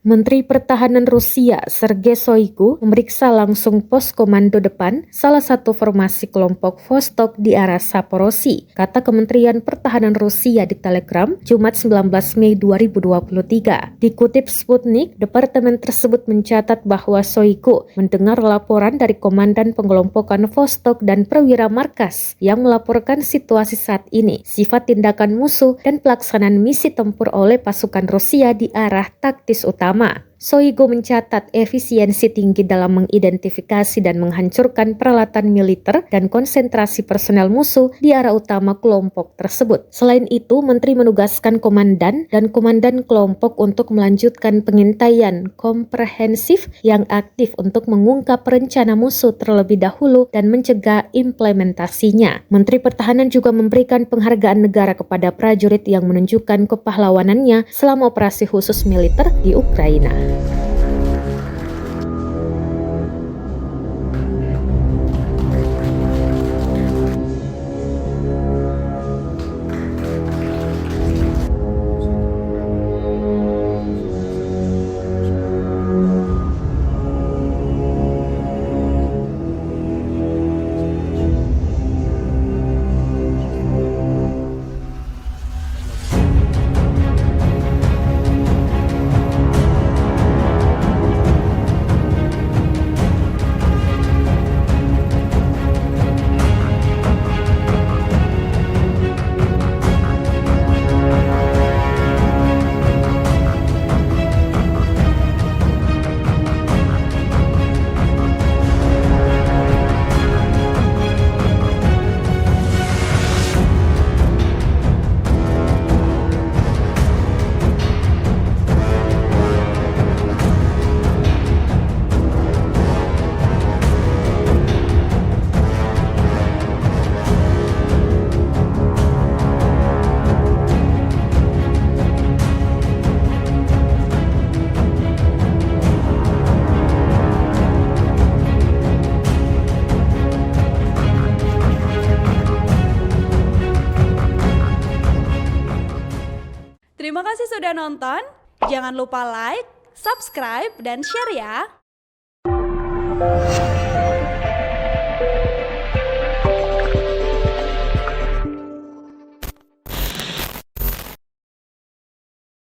Menteri Pertahanan Rusia Sergei Shoigu memeriksa langsung pos komando depan salah satu formasi kelompok Vostok di arah Zaporozhye, kata Kementerian Pertahanan Rusia di Telegram Jumat 19 Mei 2023. Dikutip Sputnik, departemen tersebut mencatat bahwa Shoigu mendengar laporan dari Komandan Pengelompokan Vostok dan perwira markas yang melaporkan situasi saat ini, sifat tindakan musuh dan pelaksanaan misi tempur oleh pasukan Rusia di arah taktis utama. Shoigu mencatat efisiensi tinggi dalam mengidentifikasi dan menghancurkan peralatan militer dan konsentrasi personel musuh di arah utama kelompok tersebut. Selain itu, Menteri menugaskan komandan dan komandan kelompok untuk melanjutkan pengintaian komprehensif yang aktif untuk mengungkap rencana musuh terlebih dahulu dan mencegah implementasinya. Menteri Pertahanan juga memberikan penghargaan negara kepada prajurit yang menunjukkan kepahlawanannya selama operasi khusus militer di Ukraina. Terima kasih sudah nonton. Jangan lupa like, subscribe, dan share ya.